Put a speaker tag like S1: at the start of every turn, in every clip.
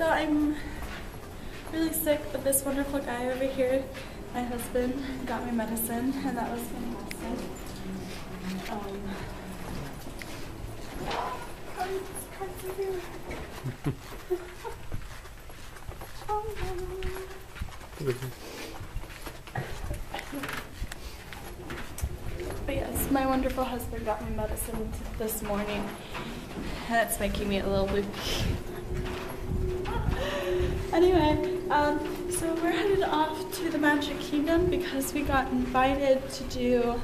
S1: So I'm really sick, but this wonderful guy over here, my husband, got me medicine, and that was fantastic. But yes, my wonderful husband got me medicine this morning, and it's making me a little loopy. Anyway, so we're headed off to the Magic Kingdom because we got invited to do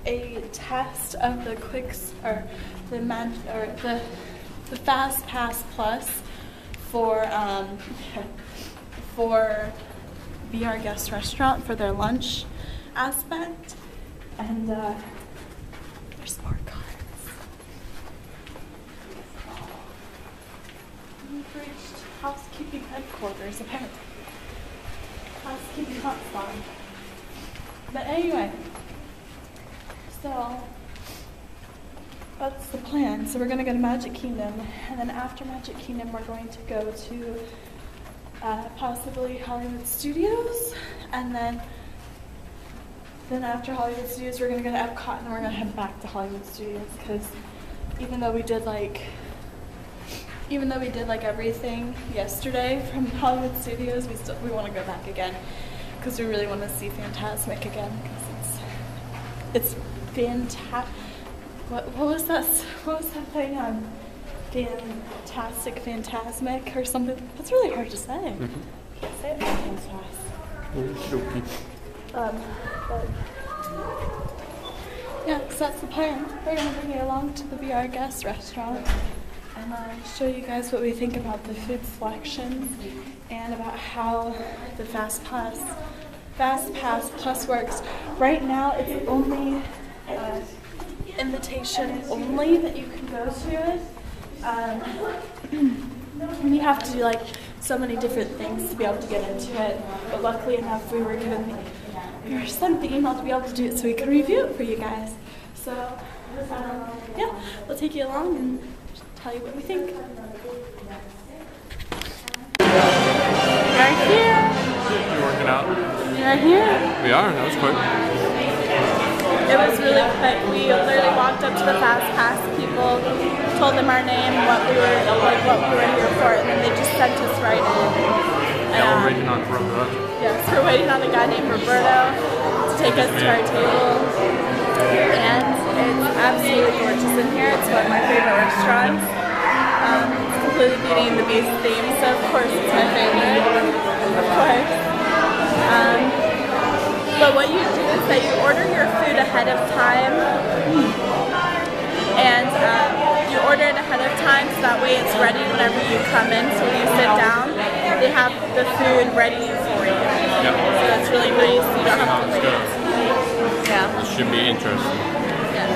S1: a test of the the Fast Pass Plus for Be Our Guest Restaurant for their lunch aspect, and there's more cards. We've reached housekeeping headquarters, apparently. Housekeeping hotspot. But anyway, so that's the plan. So we're going to go to Magic Kingdom, and then after Magic Kingdom we're going to go to possibly Hollywood Studios, and then after Hollywood Studios we're going to go to Epcot, and then we're going to head back to Hollywood Studios, because even though we did like everything yesterday from Hollywood Studios, we want to go back again because we really want to see Fantasmic again, because it's fantastic. What was that thing on Fantastic Fantasmic or something? That's really hard to say. Mm-hmm. Can't say it fast. But yeah, so that's the plan. We're gonna bring you along to the Be Our Guest restaurant and show you guys what we think about the food selections and about how the Fast Pass Plus works. Right now, it's only invitation only that you can go to it. And you have to do like so many different things to be able to get into it. But luckily enough, we were sent the email to be able to do it so we could review it for you guys. So yeah, we'll take you along and tell you what we think. Right here.
S2: You're working out.
S1: Right here.
S2: We are. That was quick.
S1: It was really quick. We literally walked up to the Fast Pass people, told them our name, what we were here for, and then they just sent us right in.
S2: Yeah, we're waiting on Roberto.
S1: Yes, we're waiting on a guy named Roberto to take us to our table. And it's absolutely gorgeous in here. It's one of my favorite restaurants. It's completely beating the Beast theme, so of course it's my favorite. Of course. But what you do is that you order your food ahead of time, and you order it ahead of time so that way it's ready whenever you come in. So when you sit down, they have the food ready for you.
S2: Yep.
S1: So that's really nice. You don't have to wait. Yeah.
S2: This should be interesting.
S1: Yeah.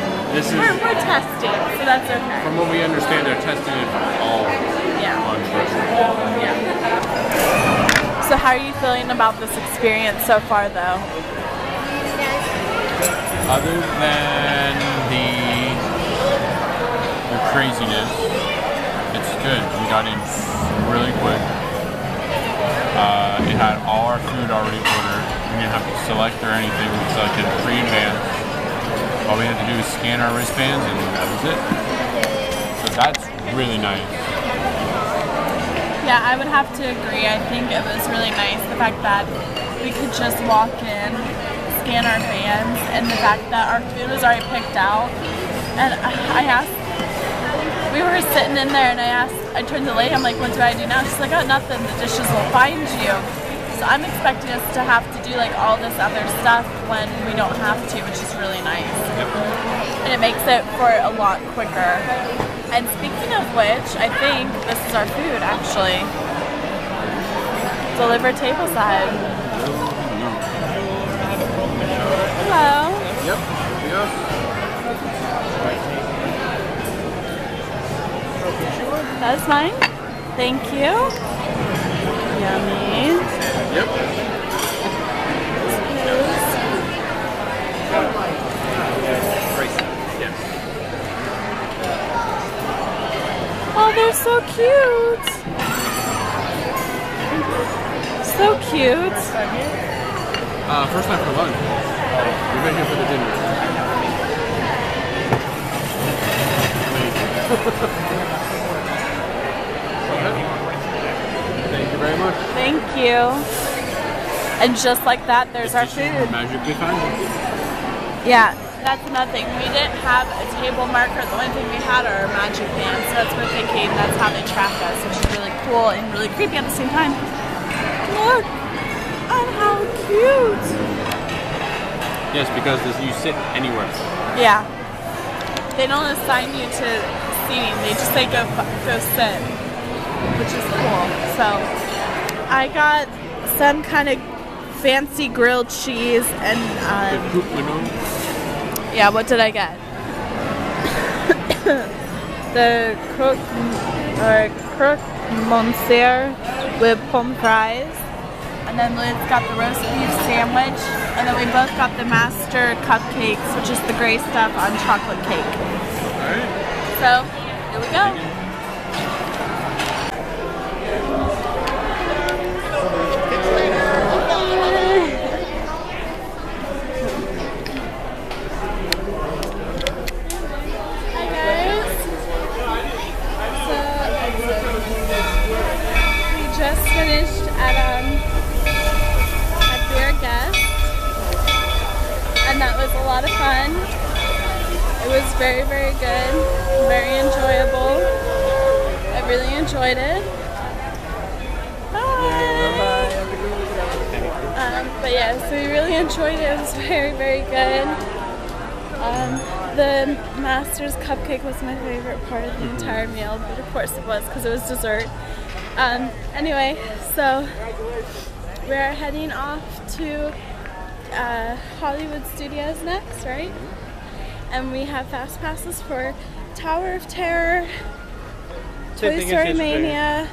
S1: We're testing, so that's okay.
S2: From what we understand, they're testing it for all lunch restaurants.
S1: Yeah. So how are you feeling about this experience so far, though?
S2: Other than the craziness, it's good. We got in really quick. It had all our food already ordered. We didn't have to select or anything. We selected pre-advance. All we had to do was scan our wristbands, and that was it. So that's really nice.
S1: Yeah, I would have to agree. I think it was really nice, the fact that we could just walk in, scan our bands, and the fact that our food was already picked out. And I asked, we were sitting in there, and I turned to the lady, I'm like, what do I do now? She's like, oh, nothing, the dishes will find you. So I'm expecting us to have to do like all this other stuff when we don't have to, which is really nice.
S2: Yep.
S1: And it makes it for a lot quicker. And speaking of which, I think this is our food, actually. Delivered tableside. Hello.
S2: Yep. Yep.
S1: That's mine. Thank you. Yummy.
S2: Yep.
S1: Oh, they're so cute. So cute.
S2: First time for lunch. We've been here for the dinner. Thank you very much.
S1: Thank you. And just like that, there's our food.
S2: Magically found it.
S1: Yeah, that's another thing. We didn't have a table marker. The only thing we had are our magic bands. So that's what we're thinking. That's how they track us, which is really cool and really creepy at the same time. Look at how cute.
S2: Yes, because you sit anywhere.
S1: Yeah. They don't assign you to seating. They just say go sit, which is cool. So I got some kind of fancy grilled cheese and yeah, what did I get? The croque monsieur with pomme fries, and then Liz got the roast beef sandwich, and then we both got the master cupcakes, which is the gray stuff on chocolate cake.
S2: Alright.
S1: So here we go. Finished at Beer Guest, and that was a lot of fun. It was very, very good, very enjoyable. I really enjoyed it. Bye. But yeah, so we really enjoyed it. It was very, very good. The Master's cupcake was my favorite part of the entire meal, but of course it was because it was dessert. Anyway, so we're heading off to Hollywood Studios next, right? And we have fast passes for Tower of Terror, Toy Story Mania,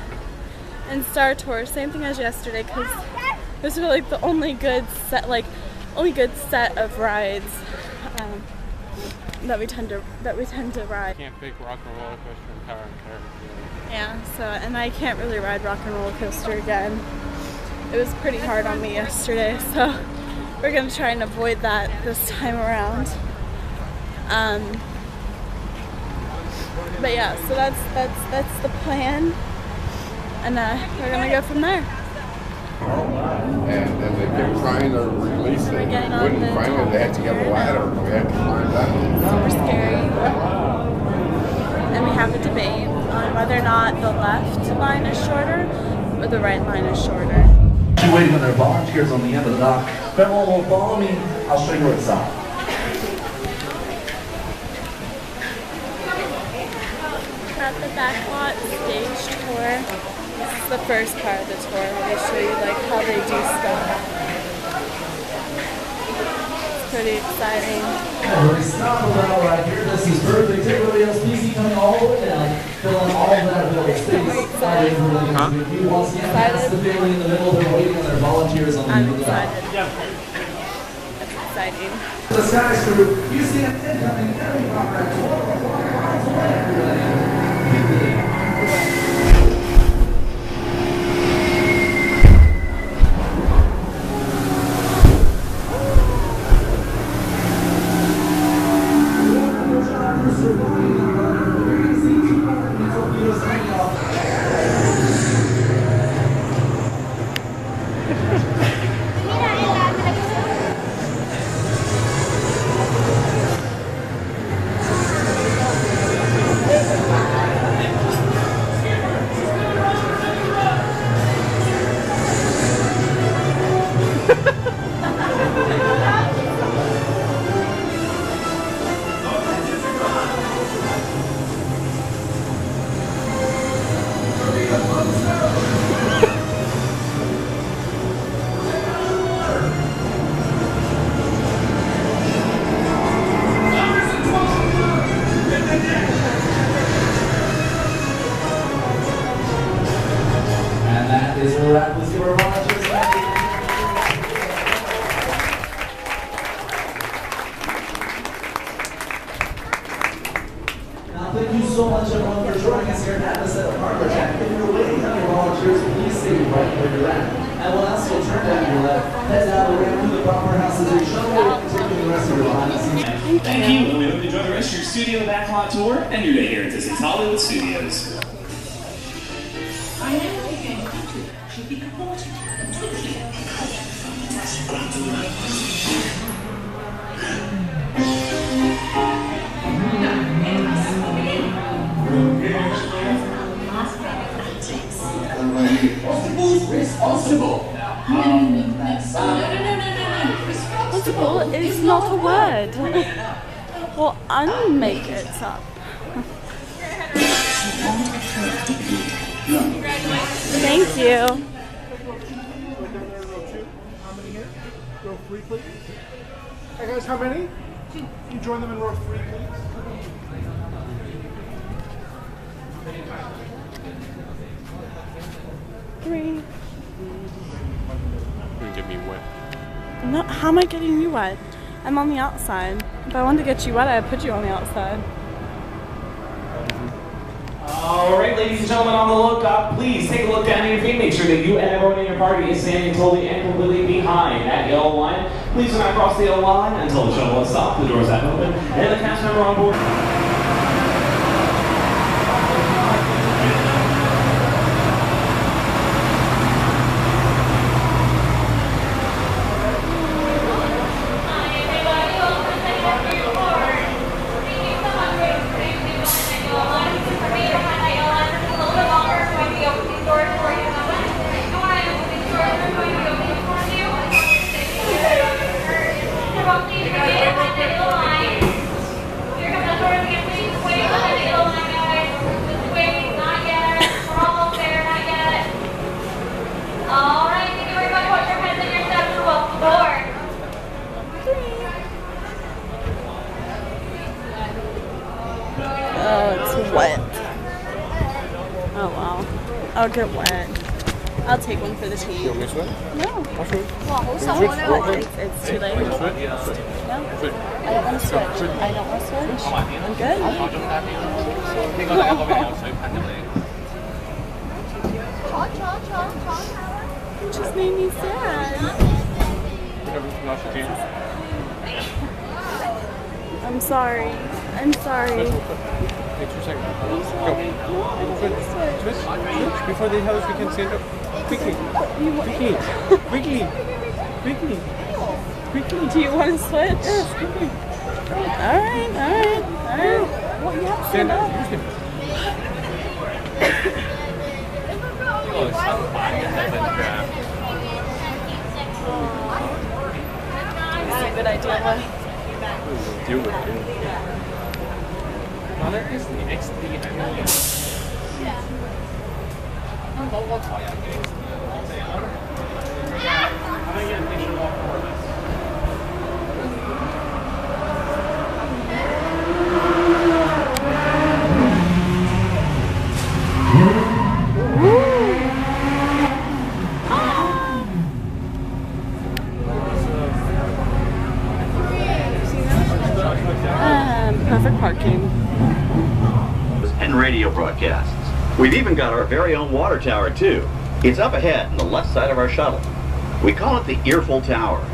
S1: and Star Tour. Same thing as yesterday, because this was like the only good set, of rides that we tend to ride.
S2: Can't pick Rock and Roller Coaster and Tower of Terror.
S1: Yeah, so, and I can't really ride Rock and Roller Coaster again. It was pretty hard on me yesterday, so we're gonna try and avoid that this time around. But yeah, so that's the plan, and we're gonna go from there.
S3: And they kept trying to release it. Wouldn't find it. They had to get a ladder. We had to climb that.
S1: Super scary. And we have a debate on whether or not the left line is shorter or the right line is shorter.
S4: Waiting on their volunteers on the end of the dock. If everyone will follow me, I'll show you where it's at.
S1: At the Backlot Stage Tour. This is the first part of the tour where they show you like how they do stuff. It's pretty exciting.
S4: We're stopping about right here. This is perfect. Everybody else, please keep coming all the way down. Fill in all of that available space. Excited. Once again, that's the family in the middle. They're waiting on their volunteers on the end of the dock.
S1: That's exciting.
S4: The Sky Crew, you see an incoming helicopter. Thank you so much, everyone, for joining us. cast here at the set of hardware jack. If you're waiting on your volunteers, please stay right where you're at. And we'll ask you to turn down your left, head down the ramp through the proper houses, and shuttle away, taking the rest of your behind the scenes.
S5: Thank you. We hope you enjoy the rest of your studio Backlot Tour and your day here at Disney's Hollywood Studios.
S1: Responsible is not a word. Well, unmake it up. Thank you.
S6: How many here? Row 3, please. Hey guys, how many? You join them in row 3, please.
S1: Three.
S2: You can get me wet.
S1: No, how am I getting you wet? I'm on the outside. If I wanted to get you wet, I'd put you on the outside.
S4: Alright, ladies and gentlemen, on the lookout, please take a look down at your feet. Make sure that you and everyone in your party is standing totally and completely behind that yellow line. Please do not cross the yellow line until the shuttle has stopped, the doors have opened, and the cast member on board.
S1: I'll get wet. I'll take one for the team.
S2: You want me to swim?
S1: No.
S2: I'll swim.
S1: It's too late. No? I don't want to switch. I don't want to switch. I'm good. You just made me sad. I'm sorry. I'm sorry.
S2: Take 2 seconds.
S1: I'm sorry.
S2: Go.
S1: No, I don't want to switch.
S2: Switch. Before they tell us we can stand up. Quickly. Quickly.
S1: Do you want to switch?
S2: Yes, quickly.
S1: Alright. Well, you have to stand up. That's a good idea.
S2: Deal with it. That is the XD
S1: perfect parking.
S7: And radio broadcasts. We've even got our very own water tower too. It's up ahead on the left side of our shuttle. We call it the Earful Tower.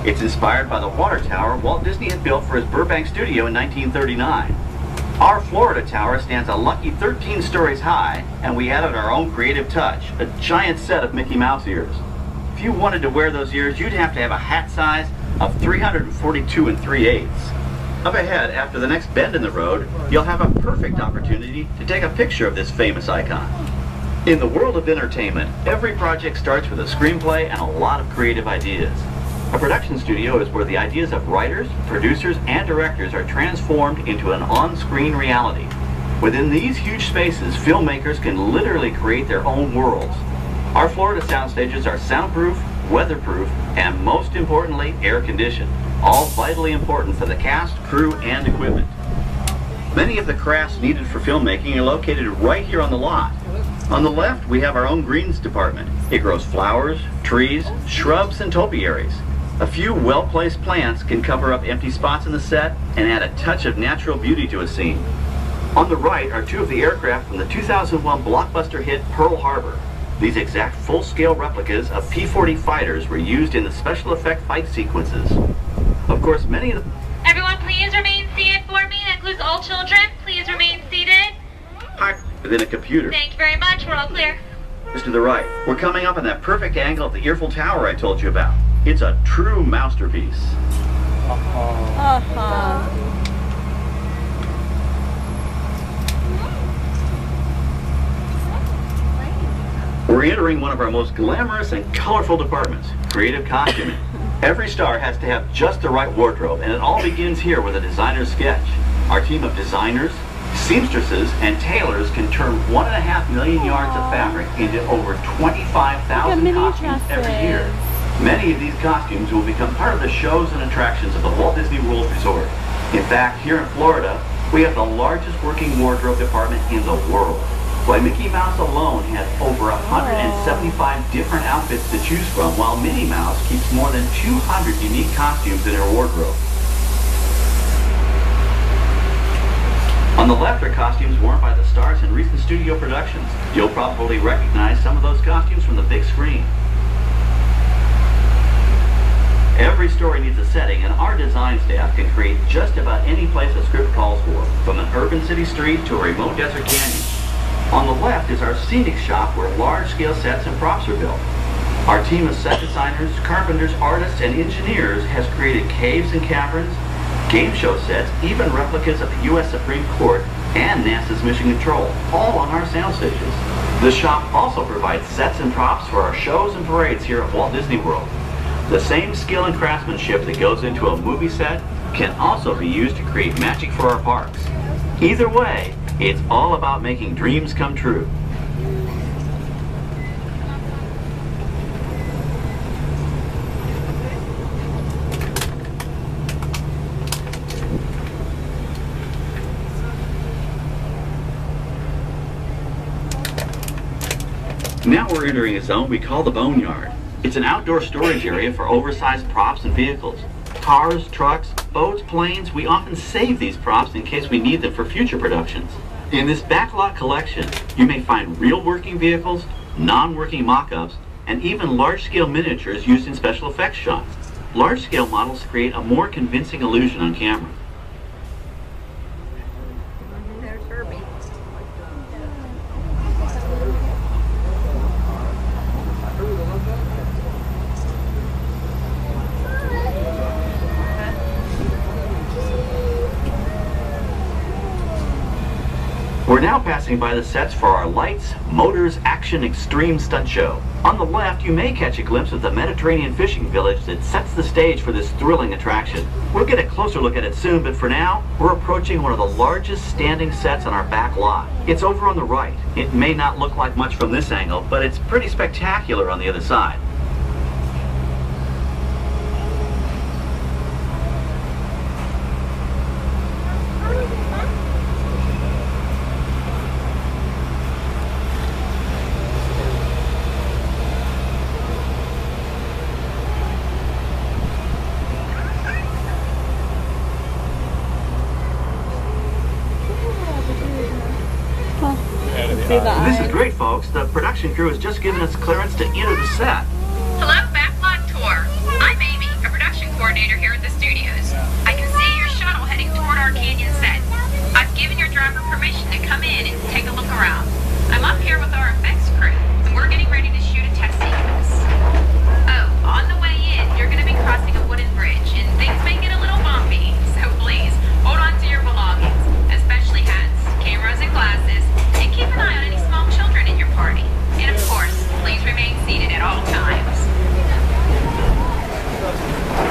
S7: It's inspired by the water tower Walt Disney had built for his Burbank studio in 1939. Our Florida tower stands a lucky 13 stories high, and we added our own creative touch, a giant set of Mickey Mouse ears. If you wanted to wear those ears, you'd have to have a hat size of 342 3/8. Up ahead, after the next bend in the road, you'll have a perfect opportunity to take a picture of this famous icon. In the world of entertainment, every project starts with a screenplay and a lot of creative ideas. A production studio is where the ideas of writers, producers, and directors are transformed into an on-screen reality. Within these huge spaces, filmmakers can literally create their own worlds. Our Florida sound stages are soundproof, weatherproof, and most importantly, air-conditioned. All vitally important for the cast, crew, and equipment. Many of the crafts needed for filmmaking are located right here on the lot. On the left, we have our own greens department. It grows flowers, trees, shrubs, and topiaries. A few well-placed plants can cover up empty spots in the set and add a touch of natural beauty to a scene. On the right are two of the aircraft from the 2001 blockbuster hit Pearl Harbor. These exact full-scale replicas of P-40 fighters were used in the special effect fight sequences. Of course, many of the...
S8: Everyone, please remain seated for me. That includes all children. Please remain seated.
S7: Within a computer.
S8: Thank you very much. We're all clear.
S7: Just to the right, we're coming up on that perfect angle of the Eiffel Tower I told you about. It's a true masterpiece. We're entering one of our most glamorous and colorful departments, creative costuming. Every star has to have just the right wardrobe, and it all begins here with a designer's sketch. Our team of designers, seamstresses, and tailors can turn 1.5 million yards of fabric into over 25,000 costumes every year. Many of these costumes will become part of the shows and attractions of the Walt Disney World Resort. In fact, here in Florida, we have the largest working wardrobe department in the world. Why, Mickey Mouse alone has over 175 different outfits to choose from, while Minnie Mouse keeps more than 200 unique costumes in her wardrobe. On the left are costumes worn by the stars in recent studio productions. You'll probably recognize some of those costumes from the big screen. Every story needs a setting, and our design staff can create just about any place a script calls for, from an urban city street to a remote desert canyon. On the left is our scenic shop where large-scale sets and props are built. Our team of set designers, carpenters, artists, and engineers has created caves and caverns, game show sets, even replicas of the U.S. Supreme Court and NASA's Mission Control, all on our sound stages. The shop also provides sets and props for our shows and parades here at Walt Disney World. The same skill and craftsmanship that goes into a movie set can also be used to create magic for our parks. Either way, it's all about making dreams come true. Now we're entering a zone we call the Boneyard. It's an outdoor storage area for oversized props and vehicles. Cars, trucks, boats, planes, we often save these props in case we need them for future productions. In this backlot collection, you may find real working vehicles, non-working mock-ups, and even large-scale miniatures used in special effects shots. Large-scale models create a more convincing illusion on camera. We're now passing by the sets for our Lights, Motors, Action, Extreme stunt show. On the left, you may catch a glimpse of the Mediterranean fishing village that sets the stage for this thrilling attraction. We'll get a closer look at it soon, but for now, we're approaching one of the largest standing sets on our back lot. It's over on the right. It may not look like much from this angle, but it's pretty spectacular on the other side. This is great, folks. The production crew has just given us clearance to enter the set.
S8: Hello, Backlot Tour. I'm Amy, a production coordinator here at the studios. I can see your shuttle heading toward our canyon set. I've given your driver permission to come in and take a look around. I'm up here with our effects crew, and we're getting ready to shoot a test sequence. Oh, on the way in, you're going to be crossing a wooden bridge, and things may get a little bumpy, so please, hold on to your belongings, especially hats, cameras, and glasses, and keep an eye on any small children in your party. And of course, please remain seated at all times.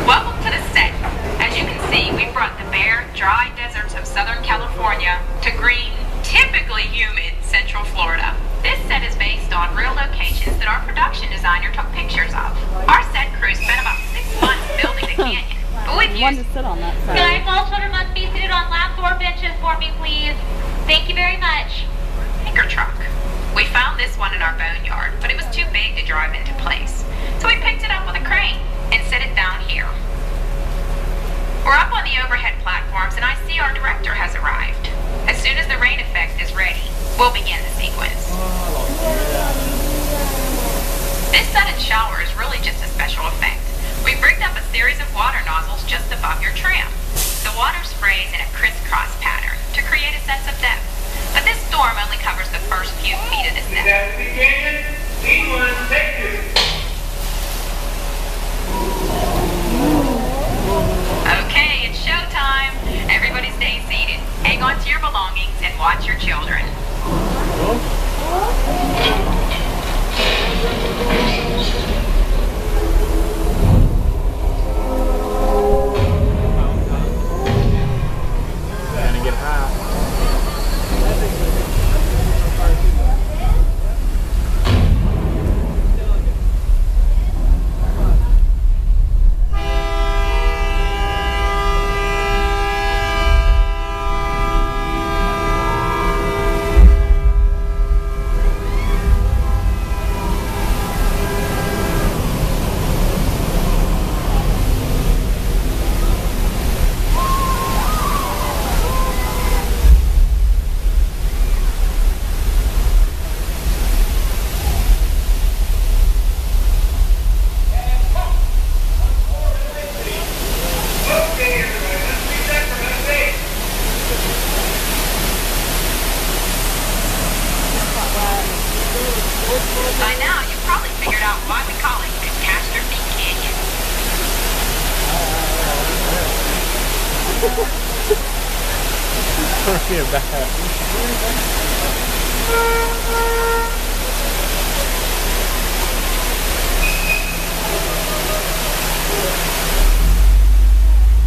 S8: Welcome to the set. As you can see, we brought the bare, dry deserts of Southern California to green, typically humid Central Florida. This set is based on real locations that our production designer took pictures of. Our set crew spent about 6 months building the canyon. But we've used...
S1: to sit on that side.
S8: Guys, all children must be seated on lap 4 benches for me, please. Thank you very much. Anchor truck. We found this one in our boneyard, but it was too big to drive into place. So we picked it up with a crane and set it down here. We're up on on the overhead platforms and I see our director has arrived. As soon as the rain effect is ready, we'll begin the sequence. This sudden shower is really just a special effect. We've rigged up a series of water nozzles just above your tram. The water sprays in a crisscross pattern to create a sense of depth. But this storm only covers the first few feet of this depth. Okay, it's showtime. Everybody stay seated. Hang on to your belongings and watch your children.
S2: Gonna get high.
S8: By now, you've probably figured out why we call it Catastrophe Canyon.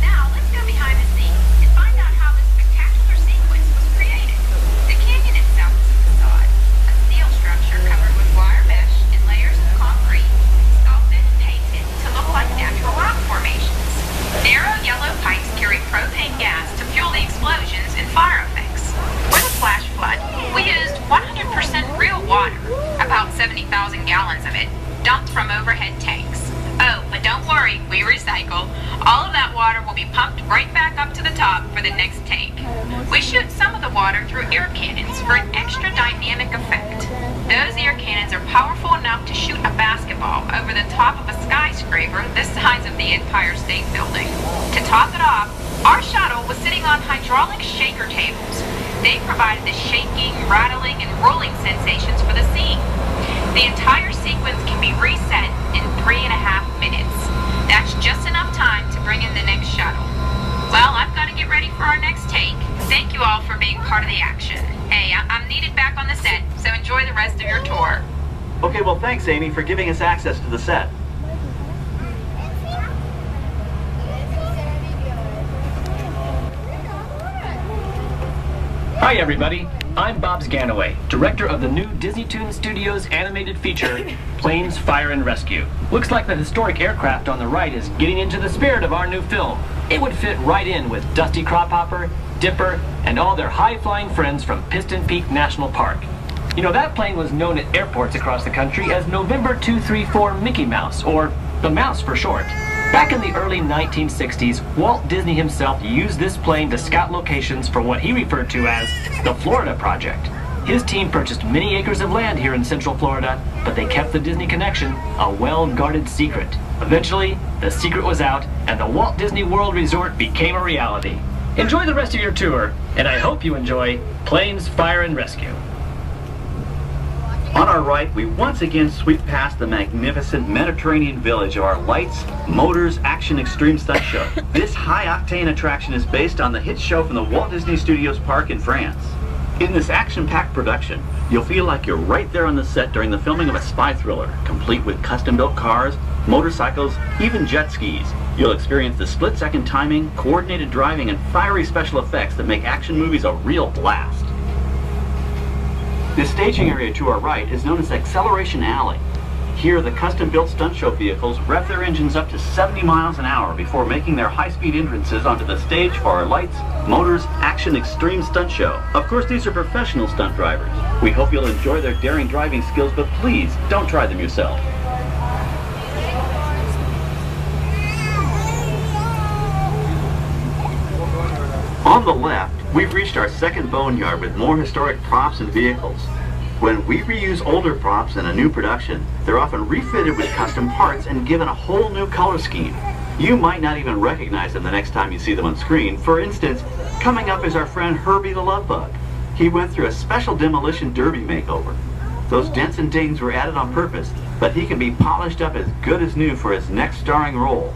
S8: Now, let's go behind the scenes and find out how this spectacular sequence was created. The canyon itself is a facade, a steel structure covered with wire mesh and layers of concrete, sculpted and painted to look like natural rock formations. Narrow yellow pipes carry propane gas to fuel the explosions and fire effects. For the flash flood, we used 100% real water, about 70,000 gallons of it, dumped from overhead tanks. Oh, but don't worry, we recycle. All of that water will be pumped right back up to the top for the next tank. We shoot some of the water through air cannons for an extra dynamic effect. Those air cannons are powerful enough to shoot a basketball over the top of a skyscraper the size of the Empire State Building. To top it off, our shuttle was sitting on hydraulic shaker tables. They provided the shaking, rattling, and rolling sensations for the scene. The entire sequence can be reset in 3.5 minutes. That's just enough time to bring in the next shuttle. Well, I've got to get ready for our next take. Thank you all for being part of the action. Hey, I'm needed back on the set, so enjoy the rest of your tour.
S7: Okay, well, thanks, Amy, for giving us access to the set.
S9: Hi everybody, I'm Bob Sganaway, director of the new Disney Toon Studios animated feature, Planes, Fire and Rescue. Looks like the historic aircraft on the right is getting into the spirit of our new film. It would fit right in with Dusty Cropphopper, Dipper, and all their high-flying friends from Piston Peak National Park. You know, that plane was known at airports across the country as November 234 Mickey Mouse, or the Mouse for short. Back in the early 1960s, Walt Disney himself used this plane to scout locations for what he referred to as the Florida Project. His team purchased many acres of land here in Central Florida, but they kept the Disney connection a well-guarded secret. Eventually, the secret was out, and the Walt Disney World Resort became a reality. Enjoy the rest of your tour, and I hope you enjoy Planes, Fire and Rescue.
S7: On our right, we once again sweep past the magnificent Mediterranean village of our Lights, Motors, Action Extreme Stunt Show. This high-octane attraction is based on the hit show from the Walt Disney Studios Park in France. In this action-packed production, you'll feel like you're right there on the set during the filming of a spy thriller, complete with custom-built cars, motorcycles, even jet skis. You'll experience the split-second timing, coordinated driving, and fiery special effects that make action movies a real blast. This staging area to our right is known as Acceleration Alley. Here, the custom-built stunt show vehicles rev their engines up to 70 miles an hour before making their high-speed entrances onto the stage for our Lights, Motors, Action Extreme Stunt Show. Of course, these are professional stunt drivers. We hope you'll enjoy their daring driving skills, but please, don't try them yourself. the left, we've reached our second boneyard with more historic props and vehicles. When we reuse older props in a new production, they're often refitted with custom parts and given a whole new color scheme. You might not even recognize them the next time you see them on screen. For instance, coming up is our friend Herbie the Love Bug. He went through a special demolition derby makeover. Those dents and dings were added on purpose, but he can be polished up as good as new for his next starring role.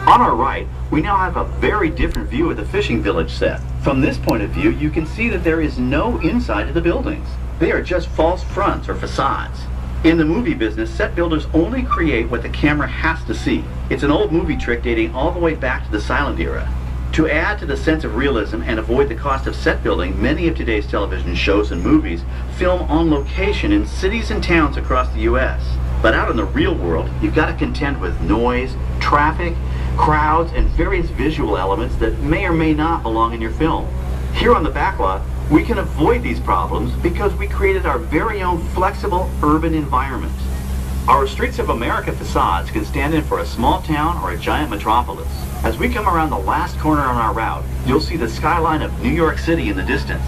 S7: On our right, we now have a very different view of the fishing village set. From this point of view, you can see that there is no inside to the buildings. They are just false fronts or facades. In the movie business, set builders only create what the camera has to see. It's an old movie trick dating all the way back to the silent era. To add to the sense of realism and avoid the cost of set building, many of today's television shows and movies film on location in cities and towns across the U.S. But out in the real world, you've got to contend with noise, traffic, crowds, and various visual elements that may or may not belong in your film. Here on the Backlot, we can avoid these problems because we created our very own flexible urban environment. Our Streets of America facades can stand in for a small town or a giant metropolis. As we come around the last corner on our route, you'll see the skyline of New York City in the distance.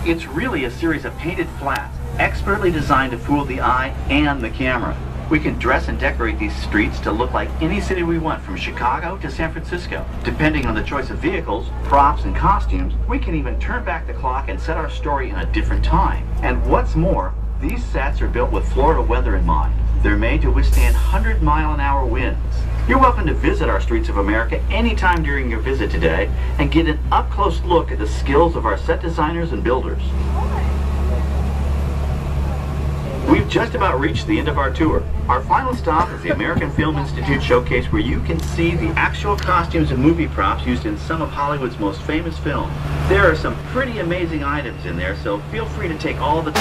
S7: It's really a series of painted flats, expertly designed to fool the eye and the camera. We can dress and decorate these streets to look like any city we want, from Chicago to San Francisco. Depending on the choice of vehicles, props, and costumes, we can even turn back the clock and set our story in a different time. And what's more, these sets are built with Florida weather in mind. They're made to withstand 100-mile-an-hour winds. You're welcome to visit our Streets of America anytime during your visit today and get an up-close look at the skills of our set designers and builders. We've just about reached the end of our tour. Our final stop is the American Film Institute Showcase, where you can see the actual costumes and movie props used in some of Hollywood's most famous films. There are some pretty amazing items in there, so feel free to take all the